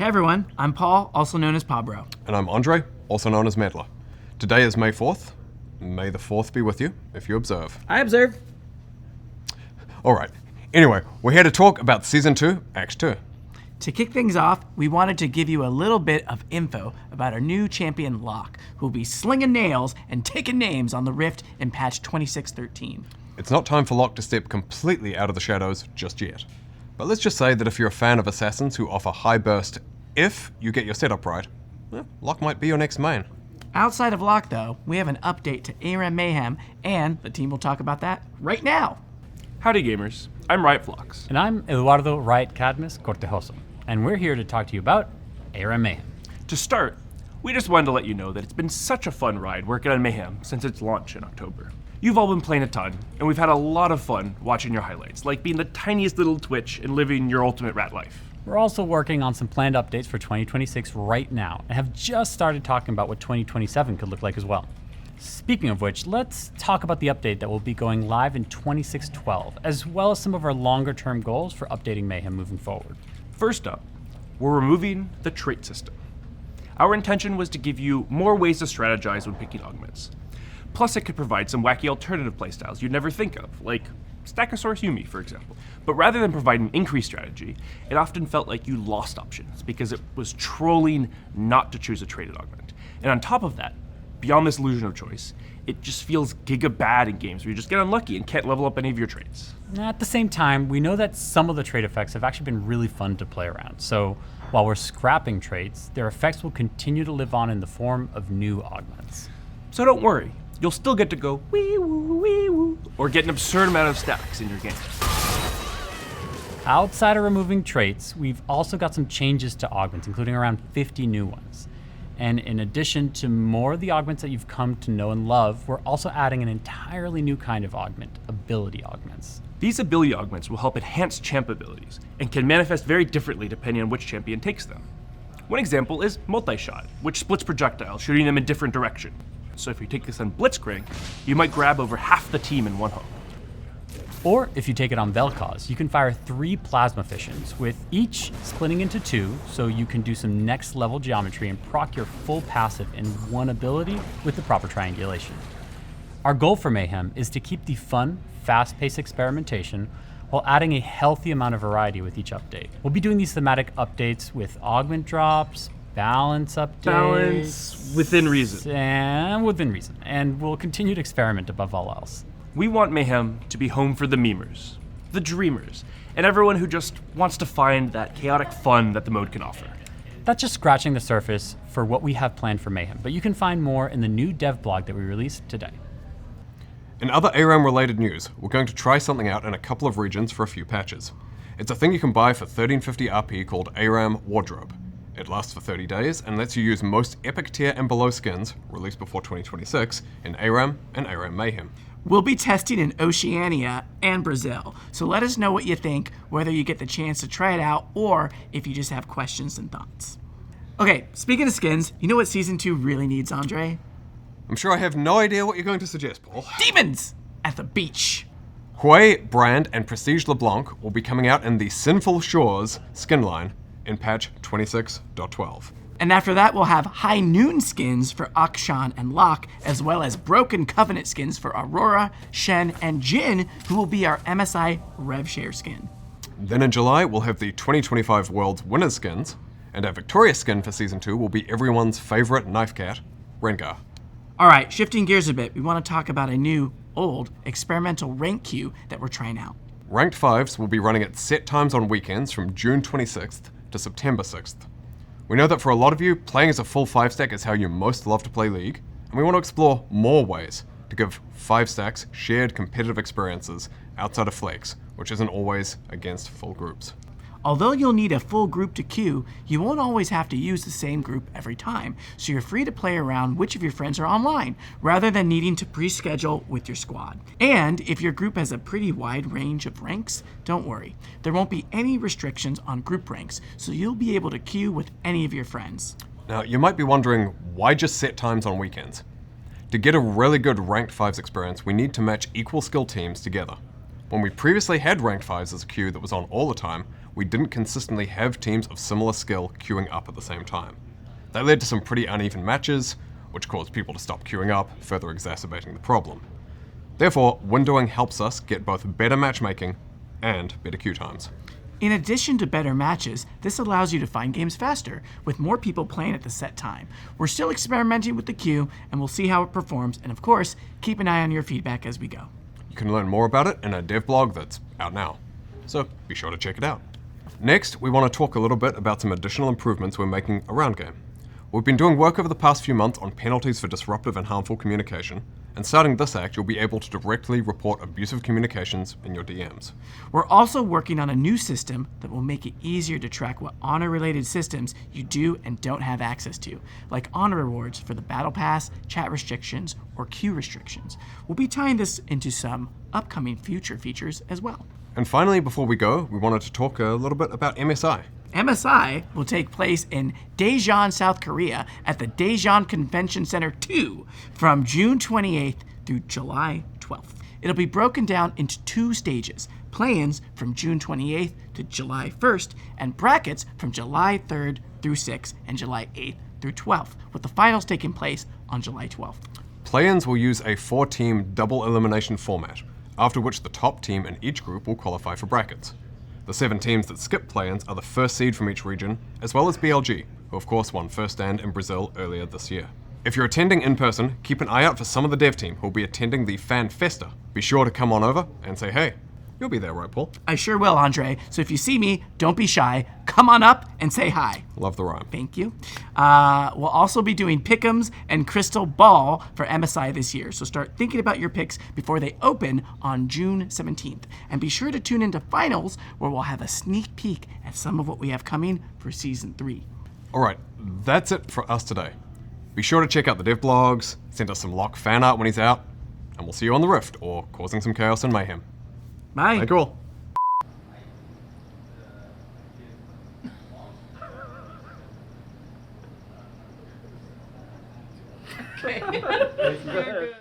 Hey everyone, I'm Paul, also known as Pabro. And I'm Andre, also known as Meddler. Today is May 4th. May the 4th be with you, if you observe. I observe. Alright, anyway, we're here to talk about Season 2, Act 2. To kick things off, we wanted to give you a little bit of info about our new champion Locke, who will be slinging nails and taking names on the Rift in patch 2613. It's not time for Locke to step completely out of the shadows just yet. But let's just say that if you're a fan of assassins who offer high burst if you get your setup right, Locke might be your next main. Outside of Locke though, we have an update to ARAM Mayhem, and the team will talk about that right now. Howdy gamers, I'm Riot Phlox. And I'm Eduardo Riot Cadmus Cortejoso, and we're here to talk to you about ARAM Mayhem. To start, we just wanted to let you know that it's been such a fun ride working on Mayhem since its launch in October. You've all been playing a ton, and we've had a lot of fun watching your highlights, like being the tiniest little Twitch and living your ultimate rat life. We're also working on some planned updates for 2026 right now, and have just started talking about what 2027 could look like as well. Speaking of which, let's talk about the update that will be going live in 2612, as well as some of our longer term goals for updating Mayhem moving forward. First up, we're removing the trait system. Our intention was to give you more ways to strategize when picking augments. Plus, it could provide some wacky alternative playstyles you'd never think of, like Stackosaurus Yumi, for example. But rather than providing increased strategy, it often felt like you lost options because it was trolling not to choose a traded augment. And on top of that, beyond this illusion of choice, it just feels giga bad in games where you just get unlucky and can't level up any of your traits. At the same time, we know that some of the trait effects have actually been really fun to play around. So while we're scrapping traits, their effects will continue to live on in the form of new augments. So don't worry. You'll still get to go wee woo, or get an absurd amount of stacks in your game. Outside of removing traits, we've also got some changes to augments, including around 50 new ones. And in addition to more of the augments that you've come to know and love, we're also adding an entirely new kind of augment, ability augments. These ability augments will help enhance champ abilities, and can manifest very differently depending on which champion takes them. One example is multi-shot, which splits projectiles, shooting them in different directions. So if you take this on Blitzkrieg, you might grab over half the team in one hook. Or if you take it on Vel'Koz, you can fire 3 plasma fissions, with each splitting into 2, so you can do some next level geometry and proc your full passive in one ability with the proper triangulation. Our goal for Mayhem is to keep the fun, fast-paced experimentation while adding a healthy amount of variety with each update. We'll be doing these thematic updates with augment drops, balance updates. Balance within reason. And within reason. And we'll continue to experiment above all else. We want Mayhem to be home for the memers, the dreamers, and everyone who just wants to find that chaotic fun that the mode can offer. That's just scratching the surface for what we have planned for Mayhem, but you can find more in the new dev blog that we released today. In other ARAM related news, we're going to try something out in a couple of regions for a few patches. It's a thing you can buy for 1350 RP called ARAM Wardrobe. It lasts for 30 days and lets you use most epic tier and below skins, released before 2026, in ARAM and ARAM Mayhem. We'll be testing in Oceania and Brazil, so let us know what you think, whether you get the chance to try it out or if you just have questions and thoughts. Okay, speaking of skins, you know what Season 2 really needs, Andre? I'm sure I have no idea what you're going to suggest, Paul. Demons! At the beach. Hui, Brand, and Prestige LeBlanc will be coming out in the Sinful Shores skin line in patch 26.12. And after that, we'll have High Noon skins for Akshan and Locke, as well as Broken Covenant skins for Aurora, Shen, and Jin, who will be our MSI RevShare skin. Then in July, we'll have the 2025 World's Winners skins, and our Victoria skin for Season 2 will be everyone's favorite knife cat, Rengar. All right, shifting gears a bit, we want to talk about a new, old, experimental rank queue that we're trying out. Ranked 5s will be running at set times on weekends from June 26th to September 6th. We know that for a lot of you, playing as a full 5-stack is how you most love to play League, and we want to explore more ways to give 5-stacks shared competitive experiences outside of Phlox, which isn't always against full groups. Although you'll need a full group to queue, you won't always have to use the same group every time, so you're free to play around which of your friends are online, rather than needing to pre-schedule with your squad. And if your group has a pretty wide range of ranks, don't worry. There won't be any restrictions on group ranks, so you'll be able to queue with any of your friends. Now, you might be wondering, why just set times on weekends? To get a really good ranked 5s experience, we need to match equal skill teams together. When we previously had ranked 5s as a queue that was on all the time, we didn't consistently have teams of similar skill queuing up at the same time. That led to some pretty uneven matches, which caused people to stop queuing up, further exacerbating the problem. Therefore, windowing helps us get both better matchmaking and better queue times. In addition to better matches, this allows you to find games faster, with more people playing at the set time. We're still experimenting with the queue, and we'll see how it performs, and of course, keep an eye on your feedback as we go. You can learn more about it in our dev blog that's out now, so be sure to check it out. Next, we want to talk a little bit about some additional improvements we're making around game. We've been doing work over the past few months on penalties for disruptive and harmful communication, and starting this act, you'll be able to directly report abusive communications in your DMs. We're also working on a new system that will make it easier to track what honor-related systems you do and don't have access to, like honor rewards for the Battle Pass, chat restrictions, or queue restrictions. We'll be tying this into some upcoming future features as well. And finally, before we go, we wanted to talk a little bit about MSI. MSI will take place in Daejeon, South Korea at the Daejeon Convention Center 2 from June 28th through July 12th. It'll be broken down into 2 stages, play-ins from June 28th to July 1st, and brackets from July 3rd through 6th and July 8th through 12th, with the finals taking place on July 12th. Play-ins will use a 4-team double elimination format, after which the top team in each group will qualify for brackets. The 7 teams that skip play-ins are the first seed from each region, as well as BLG, who of course won first stand in Brazil earlier this year. If you're attending in person, keep an eye out for some of the dev team who'll be attending the Fan Festa. Be sure to come on over and say hey. You'll be there, right, Paul? I sure will, Andre. So if you see me, don't be shy. Come on up and say hi. Love the rhyme. Thank you. We'll also be doing pick'ems and crystal ball for MSI this year. So start thinking about your picks before they open on June 17th. And be sure to tune into finals, where we'll have a sneak peek at some of what we have coming for season 3. All right, that's it for us today. Be sure to check out the dev blogs, send us some Locke fan art when he's out, and we'll see you on the Rift, or causing some chaos and mayhem. Bye. Thank you all. Okay.